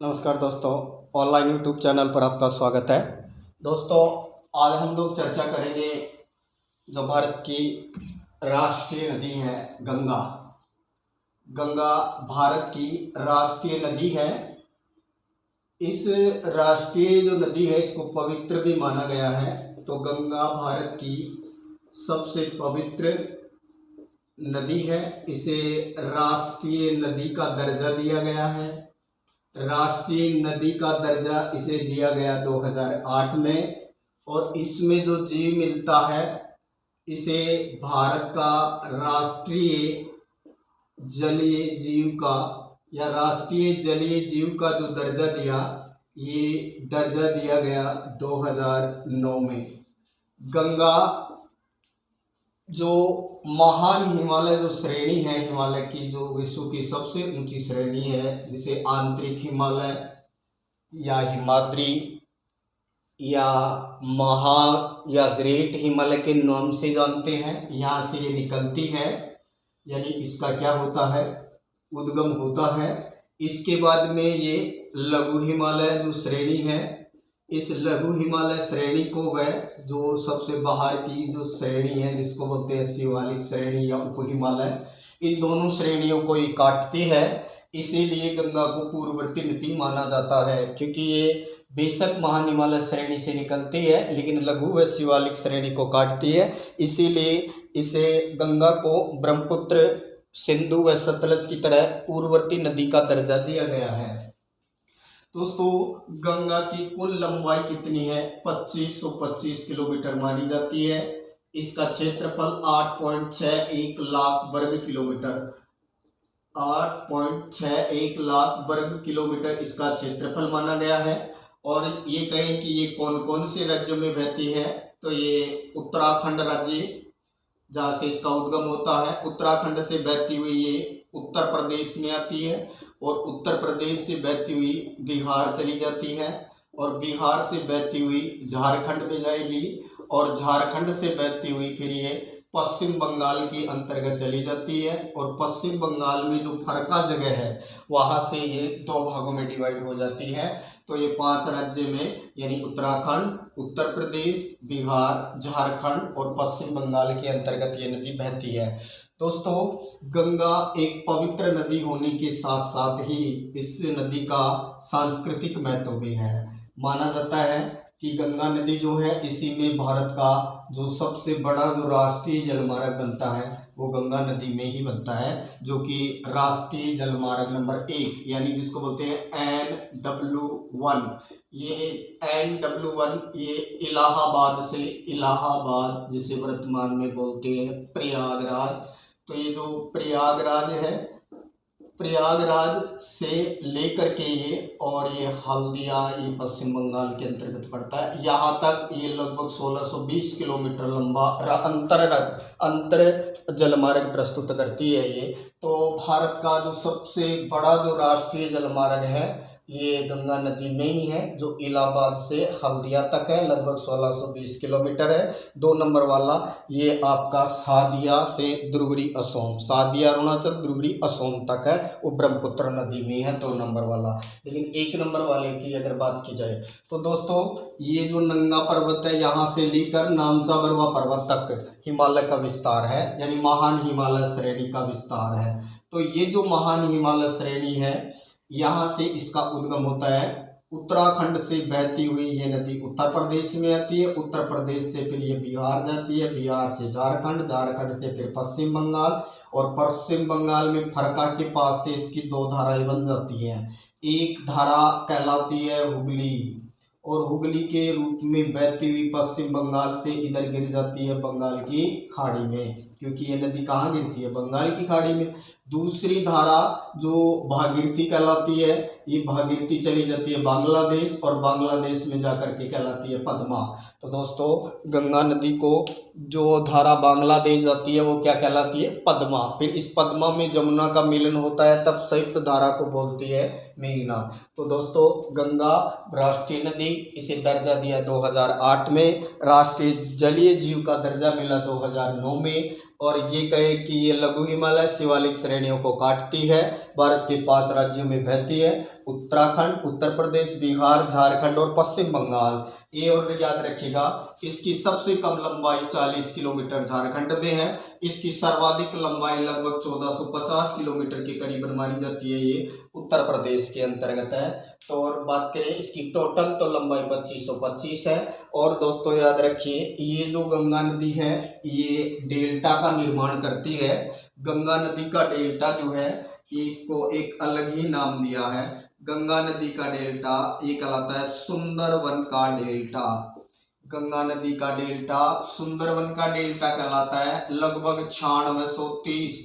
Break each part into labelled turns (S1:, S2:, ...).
S1: नमस्कार दोस्तों, online YouTube channel पर आपका स्वागत है। दोस्तों, आज हम लोग चर्चा करेंगे जो भारत की राष्ट्रीय नदी है गंगा। गंगा भारत की राष्ट्रीय नदी है। इस राष्ट्रीय जो नदी है इसको पवित्र भी माना गया है। तो गंगा भारत की सबसे पवित्र नदी है। इसे राष्ट्रीय नदी का दर्जा दिया गया है। राष्ट्रीय नदी का दर्जा इसे दिया गया 2008 में। और इसमें जो जीव मिलता है इसे भारत का राष्ट्रीय जलीय जीव का या राष्ट्रीय जलीय जीव का जो दर्जा दिया, ये दर्जा दिया गया 2009 में। गंगा जो महान हिमालय जो श्रेणी है, हिमालय की जो विश्व की सबसे ऊंची श्रेणी है, जिसे आंतरिक हिमालय या हिमाद्री या या ग्रेट हिमालय के नाम से जानते हैं, यहाँ से ये निकलती है। यानी इसका क्या होता है, उद्गम होता है। इसके बाद में ये लघु हिमालय जो श्रेणी है, इस लघु हिमालय श्रेणी को वह जो सबसे बाहर की जो श्रेणी है जिसको बोलते हैं शिवालिक श्रेणी या उप हिमालय, इन दोनों श्रेणियों को ये काटती है। इसीलिए गंगा को पूर्ववर्ती नदी माना जाता है, क्योंकि ये बेशक महान हिमालय श्रेणी से निकलती है लेकिन लघु व शिवालिक श्रेणी को काटती है। इसीलिए इसे गंगा को ब्रह्मपुत्र, सिंधु व सतलज की तरह पूर्ववर्ती नदी का दर्जा दिया गया है। दोस्तों, गंगा की कुल लंबाई कितनी है? 2525 किलोमीटर मानी जाती है। इसका क्षेत्रफल 8.61 लाख वर्ग किलोमीटर 8.61 लाख वर्ग किलोमीटर इसका क्षेत्रफल माना गया है। और ये कहें कि ये कौन कौन से राज्यों में बहती है, तो ये उत्तराखंड राज्य जहाँ से इसका उद्गम होता है, उत्तराखंड से बहती हुई ये उत्तर प्रदेश में आती है और उत्तर प्रदेश से बहती हुई बिहार चली जाती है और बिहार से बहती हुई झारखंड में जाएगी और झारखंड से बहती हुई फिर ये पश्चिम बंगाल की अंतर्गत चली जाती है। और पश्चिम बंगाल में जो फरका जगह है वहाँ से ये दो भागों में डिवाइड हो जाती है। तो ये 5 राज्य में यानी उत्तराखंड, उत्तर प्रदेश, बिहार, झारखंड और पश्चिम बंगाल के अंतर्गत ये नदी बहती है। दोस्तों, गंगा एक पवित्र नदी होने के साथ साथ ही इस नदी का सांस्कृतिक महत्व भी है। माना जाता है कि गंगा नदी जो है इसी में भारत का जो सबसे बड़ा जो राष्ट्रीय जलमार्ग बनता है वो गंगा नदी में ही बनता है, जो कि राष्ट्रीय जलमार्ग नंबर 1 यानी जिसको बोलते हैं NW1। ये NW1 ये इलाहाबाद जिसे वर्तमान में बोलते हैं प्रयागराज। तो ये जो प्रयागराज है, प्रयागराज से लेकर के ये और ये हल्दिया ये पश्चिम बंगाल के अंतर्गत पड़ता है, यहाँ तक ये लगभग 1620 किलोमीटर लंबा अंतर जलमार्ग प्रस्तुत करती है ये। तो भारत का जो सबसे बड़ा जो राष्ट्रीय जलमार्ग है ये गंगा नदी में ही है, जो इलाहाबाद से हल्दिया तक है, लगभग 1620 किलोमीटर है। 2 नंबर वाला ये आपका सादिया से ध्रुवरी असोम, सादिया अरुणाचल ध्रुवरी असोम तक है, वो ब्रह्मपुत्र नदी में है 2 नंबर वाला। लेकिन 1 नंबर वाले की अगर बात की जाए तो दोस्तों, ये जो नंगा पर्वत है यहाँ से लेकर नामचा बरवा पर्वत तक हिमालय का विस्तार है, यानी महान हिमालय श्रेणी का विस्तार है। तो ये जो महान हिमालय श्रेणी है यहाँ से इसका उद्गम होता है। उत्तराखंड से बहती हुई ये नदी उत्तर प्रदेश में आती है, उत्तर प्रदेश से फिर ये बिहार जाती है, बिहार से झारखंड, झारखंड से फिर पश्चिम बंगाल और पश्चिम बंगाल में फरका के पास से इसकी 2 धाराएं बन जाती हैं। एक धारा कहलाती है हुगली और हुगली के रूप में बहती हुई पश्चिम बंगाल से इधर गिर जाती है बंगाल की खाड़ी में, क्योंकि ये नदी कहाँ गिरती है, बंगाल की खाड़ी में। दूसरी धारा जो भागीरथी कहलाती है, ये भागीरथी चली जाती है बांग्लादेश और बांग्लादेश में जाकर के कहलाती है पद्मा। तो दोस्तों, गंगा नदी को जो धारा बांग्लादेश जाती है वो क्या कहलाती है, पद्मा। फिर इस पद्मा में जमुना का मिलन होता है, तब संयुक्त धारा को बोलती है मेघना। तो दोस्तों, गंगा राष्ट्रीय नदी, इसे दर्जा दिया 2008 में, राष्ट्रीय जलीय जीव का दर्जा मिला 2009 में और ये कहें कि ये लघु हिमालय शिवालिक श्रेणियों को काटती है। भारत के 5 राज्यों में बहती है, उत्तराखंड, उत्तर प्रदेश, बिहार, झारखंड और पश्चिम बंगाल। ये और याद रखिएगा, इसकी सबसे कम लंबाई 40 किलोमीटर झारखंड में है। इसकी सर्वाधिक लंबाई लगभग 1450 किलोमीटर के करीब मानी जाती है, ये उत्तर प्रदेश के अंतर्गत है। तो और बात करें इसकी टोटल तो लंबाई 2525 है। और दोस्तों याद रखिए, ये जो गंगा नदी है ये डेल्टा का निर्माण करती है। गंगा नदी का डेल्टा जो है ये इसको एक अलग ही नाम दिया है। गंगा नदी का डेल्टा ये कहलाता है सुंदरवन का डेल्टा। गंगा नदी का डेल्टा सुंदरवन का डेल्टा कहलाता है। लगभग 9630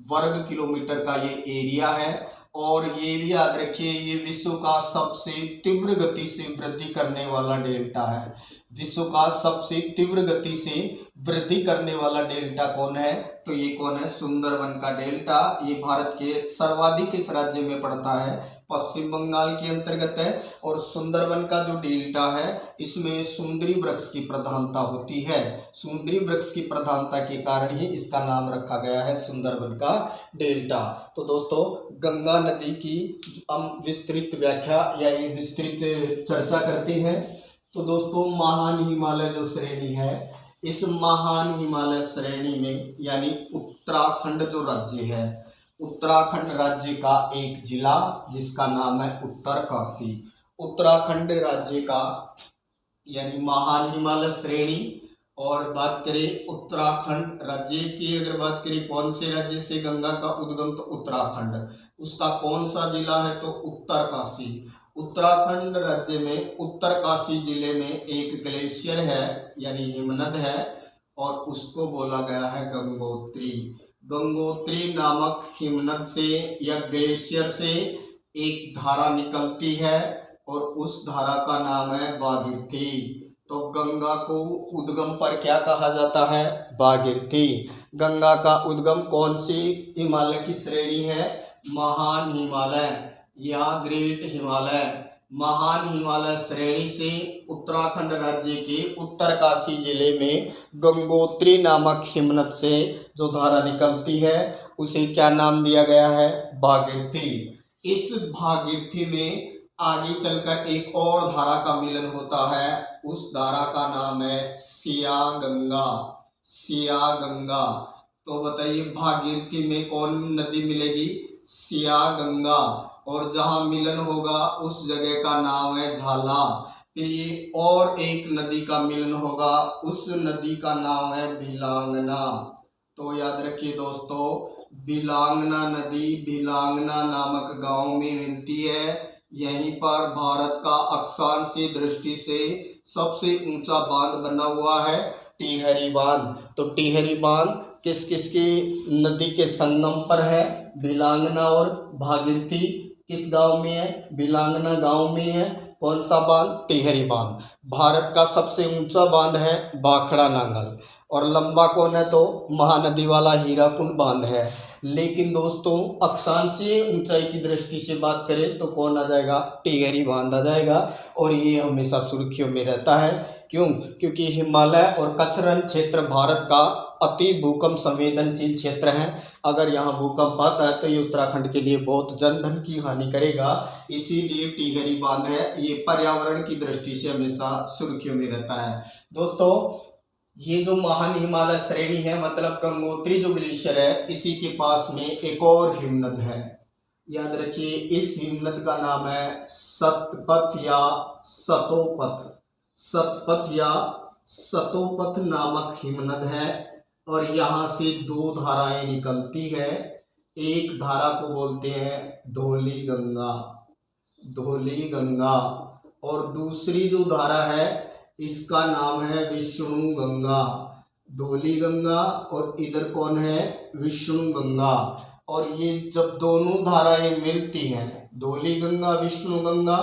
S1: वर्ग किलोमीटर का ये एरिया है। और ये भी याद रखिए, ये विश्व का सबसे तीव्र गति से वृद्धि करने वाला डेल्टा है। विश्व का सबसे तीव्र गति से वृद्धि करने वाला डेल्टा कौन है? तो ये कौन है? सुंदरवन का डेल्टा। ये भारत के सर्वाधिक इस राज्य में पड़ता है, पश्चिम बंगाल के अंतर्गत है। और सुंदरवन का जो डेल्टा है इसमें समुद्री वृक्ष की प्रधानता होती है। समुद्री वृक्ष की प्रधानता के कारण ही इसका नाम रखा गया है सुंदरवन का डेल्टा। तो दोस्तों गंगा नदी की हम विस्तृत व्याख्या या ये विस्तृत चर्चा करते हैं। तो दोस्तों महान हिमालय जो श्रेणी है, इस महान हिमालय श्रेणी में यानी उत्तराखंड जो राज्य है, उत्तराखंड राज्य का एक जिला जिसका नाम है उत्तरकाशी। उत्तराखंड राज्य का यानी महान हिमालय श्रेणी। और बात करें उत्तराखंड राज्य की, अगर बात करें कौन से राज्य से गंगा का उद्गम, तो उत्तराखंड। उसका कौन सा जिला है? तो उत्तरकाशी। उत्तराखंड राज्य में उत्तरकाशी जिले में एक ग्लेशियर है यानी हिमनद है और उसको बोला गया है गंगोत्री। गंगोत्री नामक हिमनद से या ग्लेशियर से एक धारा निकलती है और उस धारा का नाम है भागीरथी। तो गंगा को उद्गम पर क्या कहा जाता है? भागीरथी। गंगा का उद्गम कौन सी हिमालय की श्रेणी है? महान हिमालय या ग्रेट हिमालय। महान हिमालय श्रेणी से उत्तराखंड राज्य के उत्तरकाशी जिले में गंगोत्री नामक हिमनद से जो धारा निकलती है उसे क्या नाम दिया गया है? भागीरथी। इस भागीरथी में आगे चलकर एक और धारा का मिलन होता है, उस धारा का नाम है सियागंगा। सियागंगा। तो बताइए भागीरथी में कौन नदी मिलेगी? सियागंगा। और जहाँ मिलन होगा उस जगह का नाम है झाला। फिर ये और एक नदी का मिलन होगा, उस नदी का नाम है भिलांगना। तो याद रखिए दोस्तों, भिलांगना नदी भिलांगना नामक गांव में मिलती है। यहीं पर भारत का अक्षांशीय दृष्टि से सबसे ऊंचा बांध बना हुआ है, टिहरी बांध। तो टिहरी बांध किस किस की नदी के संगम पर है? भिलांगना और भागीरथी किस गांव में है? भिलांगना गांव में है। कौन सा बांध? टिहरी बांध। भारत का सबसे ऊंचा बांध है भाखड़ा नांगल और लंबा कौन है? तो महानदी वाला हीराकुंड बांध है। लेकिन दोस्तों अक्षांशीय ऊंचाई की दृष्टि से बात करें तो कौन आ जाएगा? टिहरी बांध आ जाएगा। और ये हमेशा सुर्खियों में रहता है। क्यों? क्योंकि हिमालय और कच्छरन क्षेत्र भारत का अति भूकंप संवेदनशील क्षेत्र है। अगर यहाँ भूकंप आता है तो ये उत्तराखंड के लिए बहुत जनधन की हानि करेगा, इसीलिए टिहरी बांध है ये पर्यावरण की दृष्टि से हमेशा सुर्खियों में रहता है। दोस्तों ये जो महान हिमालय श्रेणी है, मतलब गंगोत्री जो ग्लेशियर है, इसी के पास में एक और हिमनद है। याद रखिए इस हिमनद का नाम है सतपथ या सतोपथ। सतपथ या सतोपथ नामक हिमनद है और यहाँ से 2 धाराएं निकलती है। एक धारा को बोलते हैं धौली गंगा, धौली गंगा, और दूसरी जो धारा है इसका नाम है विष्णु गंगा। धौली गंगा और इधर कौन है? विष्णु गंगा। और ये जब दोनों धाराएं मिलती हैं, धौली गंगा विष्णु गंगा,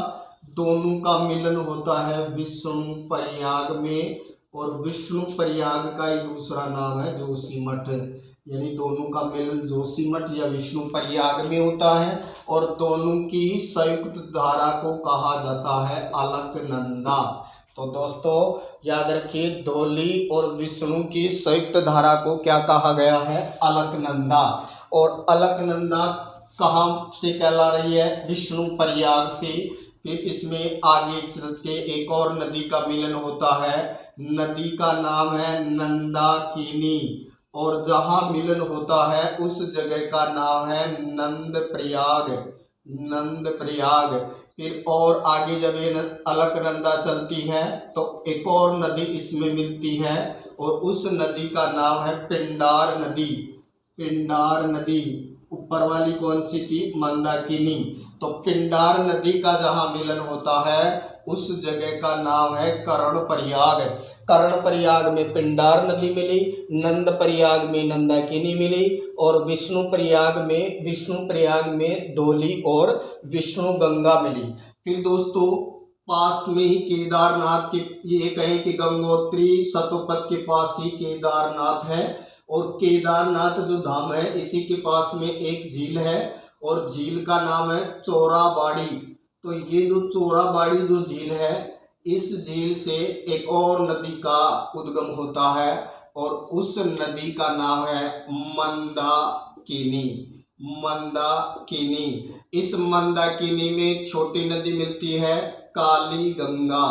S1: दोनों का मिलन होता है विष्णु प्रयाग में। और विष्णु प्रयाग का ही दूसरा नाम है जोशीमठ। यानी दोनों का मिलन जोशीमठ या विष्णु प्रयाग में होता है और दोनों की संयुक्त धारा को कहा जाता है अलकनंदा। तो दोस्तों याद रखिए, धौली और विष्णु की संयुक्त धारा को क्या कहा गया है? अलकनंदा। और अलकनंदा कहाँ से कहला रही है? विष्णु प्रयाग से। फिर इसमें आगे चल के एक और नदी का मिलन होता है, नदी का नाम है नंदाकिनी, और जहाँ मिलन होता है उस जगह का नाम है नंद प्रयाग। नंद प्रयाग। फिर और आगे जब ये अलकनंदा चलती है तो एक और नदी इसमें मिलती है, और उस नदी का नाम है पिंडार नदी। पिंडार नदी। ऊपर वाली कौन सी थी? मंदाकिनी। तो पिंडार नदी का जहाँ मिलन होता है उस जगह का नाम है कर्णप्रयाग। कर्णप्रयाग में पिंडार नदी मिली, नंद प्रयाग में नंदाकिनी मिली, और विष्णु प्रयाग में धौली और विष्णु गंगा मिली। फिर दोस्तों पास में ही केदारनाथ के, ये कहें कि गंगोत्री शतोपथ के पास ही केदारनाथ है, और केदारनाथ जो धाम है इसी के पास में एक झील है, और झील का नाम है चोराबाड़ी। तो ये जो चोराबाड़ी जो झील है, इस झील से एक और नदी का उद्गम होता है, और उस नदी का नाम है मंदाकिनी। मंदाकिनी। इस मंदाकिनी में एक छोटी नदी मिलती है, काली गंगा।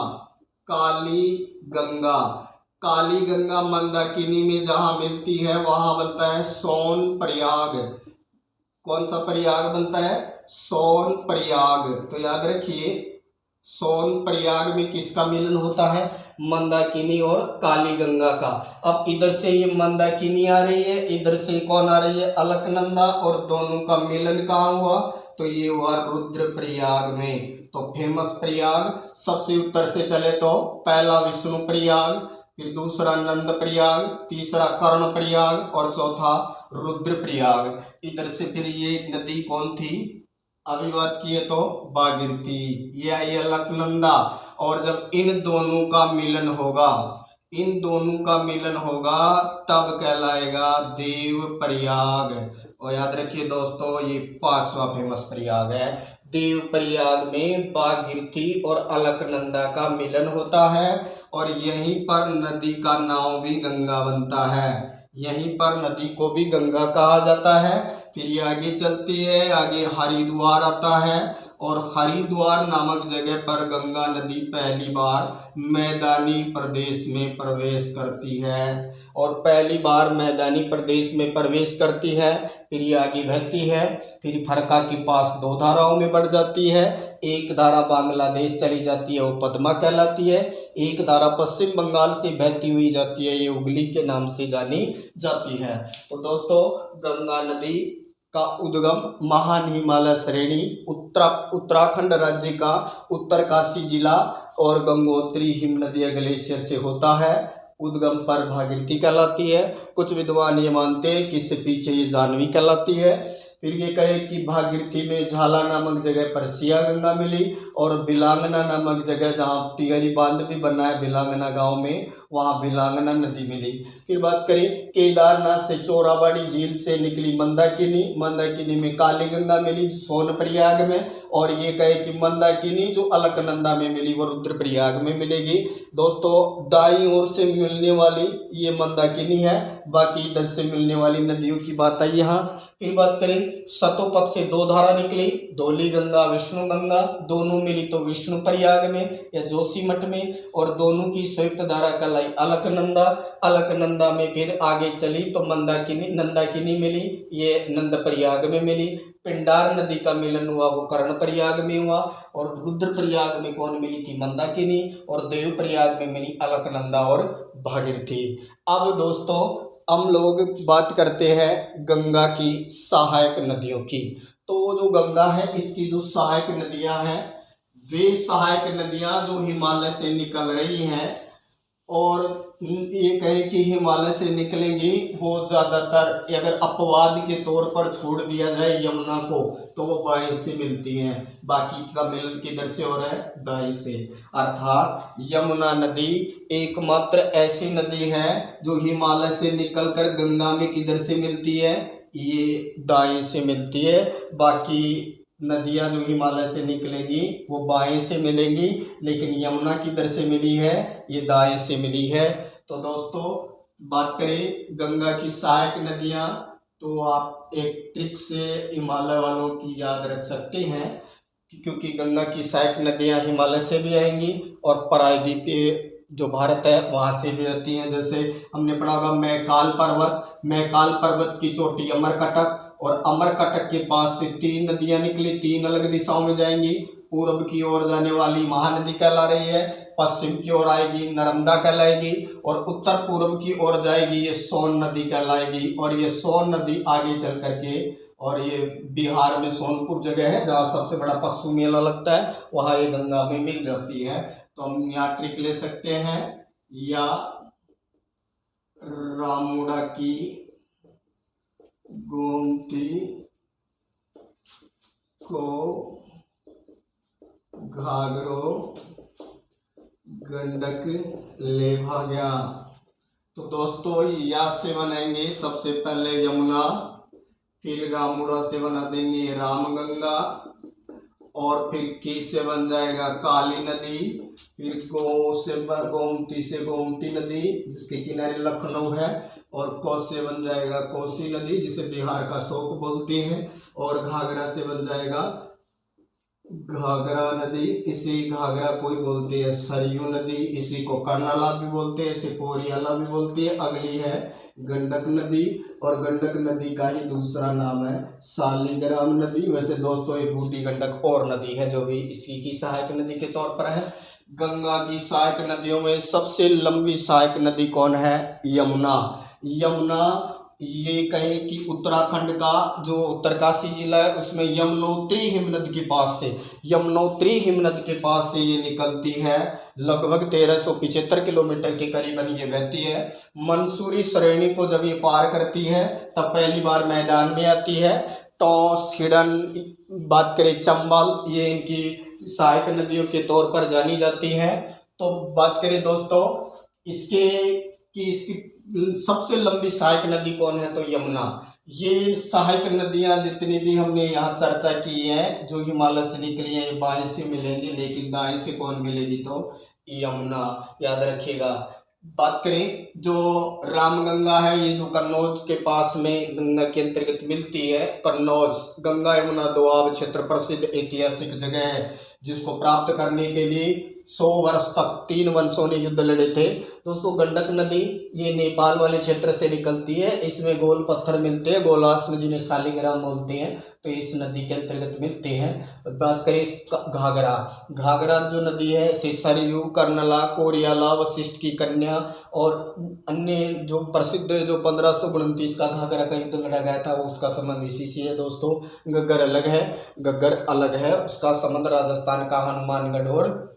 S1: काली गंगा। काली गंगा मंदाकिनी में जहाँ मिलती है वहाँ बनता है सोन प्रयाग। कौन सा प्रयाग बनता है? सोन प्रयाग। तो याद रखिए, सोन प्रयाग में किसका मिलन होता है? मंदाकिनी और काली गंगा का। अब इधर से ये मंदाकिनी आ रही है, इधर से कौन आ रही है? अलकनंदा, और दोनों का मिलन कहाँ हुआ? तो ये हुआ रुद्रप्रयाग में। तो फेमस प्रयाग, सबसे उत्तर से चले तो पहला विष्णु प्रयाग, फिर दूसरा नंद प्रयाग, तीसरा कर्ण प्रयाग, और चौथा रुद्रप्रयाग। इधर से फिर ये नदी कौन थी? अभी बात की है तो भागीरथी, ये अलकनंदा। और जब इन दोनों का मिलन होगा, इन दोनों का मिलन होगा तब कहलाएगा देव प्रयाग। और याद रखिए दोस्तों, ये 5वां फेमस प्रयाग है। देव प्रयाग में भागीरथी और अलकनंदा का मिलन होता है, और यहीं पर नदी का नाम भी गंगा बनता है। यहीं पर नदी को भी गंगा कहा जाता है। फिर ये आगे चलती है, आगे हरिद्वार आता है, और हरिद्वार नामक जगह पर गंगा नदी पहली बार मैदानी प्रदेश में प्रवेश करती है, और पहली बार मैदानी प्रदेश में प्रवेश करती है। फिर ये आगे बहती है, फिर फरका के पास 2 धाराओं में बढ़ जाती है। एक धारा बांग्लादेश चली जाती है, वो पद्मा कहलाती है। एक धारा पश्चिम बंगाल से बहती हुई जाती है, ये हुगली के नाम से जानी जाती है। तो दोस्तों गंगा नदी का उद्गम महान हिमालय श्रेणी उत्तराखंड राज्य का उत्तरकाशी जिला और गंगोत्री हिमनदीय ग्लेशियर से होता है। उद्गम पर भागीरथी कहलाती है। कुछ विद्वान ये मानते हैं कि इससे पीछे ये जाह्नवी कहलाती है। फिर ये कहे कि भागीरथी में झाला नामक जगह पर सिया गंगा मिली, और बिलांगना नामक जगह जहाँ टिहरी बांध भी बना है बिलांगना गांव में, वहाँ बिलांगना नदी मिली। फिर बात करें केदारनाथ से चोराबाड़ी झील से निकली मंदाकिनी, मंदाकिनी में काली गंगा मिली सोनप्रयाग में, और ये कहे कि मंदाकिनी जो अलकनंदा में मिली वो रुद्रप्रयाग में मिलेगी। दोस्तों दाईं ओर से मिलने वाली ये मंदाकिनी है, बाकी इधर से मिलने वाली नदियों की बात आई यहाँ। फिर बात करें शतोपथ से 2 धारा निकली, धौली गंगा विष्णु गंगा, दोनों मिली तो विष्णु प्रयाग में या जोशीमठ में, और दोनों की संयुक्त धारा कहलाई अलकनंदा। अलकनंदा में फिर आगे चली तो नंदाकिनी मिली, ये नंद प्रयाग में मिली। पिंडार नदी का मिलन हुआ वो कर्ण प्रयाग में हुआ, और रुद्रप्रयाग में कौन मिली थी? मंदाकिनी, और देव प्रयाग में मिली अलकनंदा और भागीरथी। अब दोस्तों हम लोग बात करते हैं गंगा की सहायक नदियों की। तो जो गंगा है इसकी जो सहायक नदियां हैं, वे सहायक नदियां जो हिमालय से निकल रही हैं, और ये कहें कि हिमालय से निकलेंगी वो ज़्यादातर अगर अपवाद के तौर पर छोड़ दिया जाए यमुना को, तो वो बाएं से मिलती हैं। बाकी का मिलन किधर से हो रहा है? दाएं से। अर्थात यमुना नदी एकमात्र ऐसी नदी है जो हिमालय से निकलकर गंगा में किधर से मिलती है? ये दाएं से मिलती है। बाकी नदियाँ जो हिमालय से निकलेंगी वो बाएं से मिलेंगी, लेकिन यमुना किधर से मिली है, ये दाएं से मिली है। तो दोस्तों बात करें गंगा की सहायक नदियाँ, तो आप एक ट्रिक से हिमालय वालों की याद रख सकते हैं, क्योंकि गंगा की सहायक नदियाँ हिमालय से भी आएंगी और प्रायद्वीपीय जो भारत है वहाँ से भी आती हैं। जैसे हमने पढ़ा होगा मैकाल पर्वत की चोटी अमरकटक, और अमरकटक के पास से 3 नदियाँ निकली, 3 अलग दिशाओं में जाएंगी। पूर्व की ओर जाने वाली महानदी कहला रही है, पश्चिम की ओर आएगी नर्मदा कहलाएगी, और उत्तर पूर्व की ओर जाएगी ये सोन नदी कहलाएगी। और ये सोन नदी आगे चल करके, और ये बिहार में सोनपुर जगह है जहाँ सबसे बड़ा पशु मेला लगता है, वहाँ ये गंगा में मिल जाती है। तो हम यहाँ ट्रिक ले सकते हैं, या रामूड़ा की गोमती को घाघरो गंडक ले भाग्या। तो दोस्तों या से बनाएंगे, सबसे पहले यमुना, फिर रामूड़ा से बना देंगे रामगंगा, और फिर की से बन जाएगा काली नदी, फिर गोमती से गोमती नदी जिसके किनारे लखनऊ है, और को से बन जाएगा कोसी नदी जिसे बिहार का शोक बोलते हैं, और घाघरा से बन जाएगा घाघरा नदी, इसी घाघरा को ही बोलते हैं सरयू नदी, इसी को कर्नाला भी बोलते हैं, इसे कोरियाला भी बोलते हैं। अगली है गंडक नदी, और गंडक नदी का ही दूसरा नाम है शालिग्राम नदी। वैसे दोस्तों ये बूढ़ी गंडक और नदी है जो भी इसी की सहायक नदी के तौर पर है। गंगा की सहायक नदियों में सबसे लंबी सहायक नदी कौन है, यमुना। यमुना ये कहें कि उत्तराखंड का जो उत्तरकाशी जिला है उसमें यमुनोत्री हिमनद के पास से ये निकलती है। लगभग 1375 किलोमीटर के करीबन ये बहती है। मंसूरी श्रेणी को जब ये पार करती है तब पहली बार मैदान में आती है। टॉस, हिडन, बात करें चंबल, ये इनकी सहायक नदियों के तौर पर जानी जाती हैं। तो बात करें दोस्तों इसकी सबसे लंबी सहायक नदी कौन है, तो यमुना। ये सहायक नदियाँ जितनी भी हमने यहाँ चर्चा की है जो हिमालय से निकली हैं, ये बाएं से मिलेंगी, लेकिन दाएं से कौन मिलेगी, तो यमुना, याद रखिएगा। बात करें जो रामगंगा है, ये जो कन्नौज के पास में गंगा के अंतर्गत मिलती है। कन्नौज गंगा यमुना दोआब क्षेत्र प्रसिद्ध ऐतिहासिक जगह है, जिसको प्राप्त करने के लिए 100 वर्ष तक 3 वंशों ने युद्ध लड़े थे। दोस्तों गंडक नदी ये नेपाल वाले क्षेत्र से निकलती है। इसमें गोल पत्थर मिलते हैं, गोलाश्म जिन्हें शालिग्राम बोलते हैं, तो इस नदी के अंतर्गत मिलते हैं। बात करें घाघरा जो नदी है, से सरयू, कर्नला, कोरियाला, वशिष्ठ की कन्या और अन्य जो प्रसिद्ध जो 1529 का घाघरा का युद्ध लड़ा गया था वो उसका संबंध इसी से है। दोस्तों घग्गर अलग है, उसका संबंध राजस्थान का हनुमानगढ़ और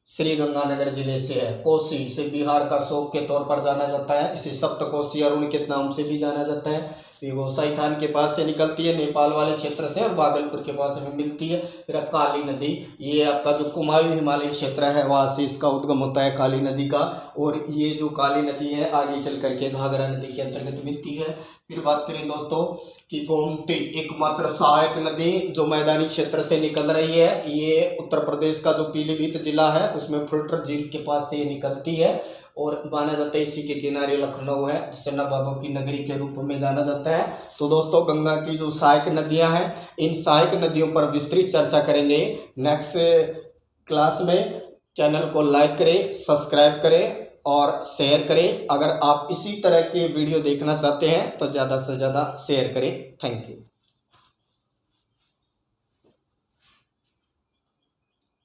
S1: श्री गंगानगर जिले से है। कोसी इसे बिहार का शोक के तौर पर जाना जाता है, इसे सप्तकोसी अरुण के नाम से भी जाना जाता है। ये गोसाईथान के पास से निकलती है नेपाल वाले क्षेत्र से, और भागलपुर के पास में मिलती है। फिर काली नदी, ये आपका जो कुमायूं हिमालय क्षेत्र है वहाँ से इसका उद्गम होता है काली नदी का, और ये जो काली नदी है आगे चल करके घाघरा नदी के अंतर्गत मिलती है। फिर बात करें दोस्तों कि गोमती एकमात्र सहायक नदी जो मैदानी क्षेत्र से निकल रही है, ये उत्तर प्रदेश का जो पीलीभीत जिला है उसमें फुलटर झील के पास से ये निकलती है, और माना जाता है इसी के किनारे लखनऊ है, जिसे नवाबों की नगरी के रूप में जाना जाता है। तो दोस्तों गंगा की जो सहायक नदियां हैं, इन सहायक नदियों पर विस्तृत चर्चा करेंगे नेक्स्ट क्लास में। चैनल को लाइक करें, सब्सक्राइब करें और शेयर करें। अगर आप इसी तरह के वीडियो देखना चाहते हैं तो ज़्यादा से ज़्यादा शेयर करें। Thank you.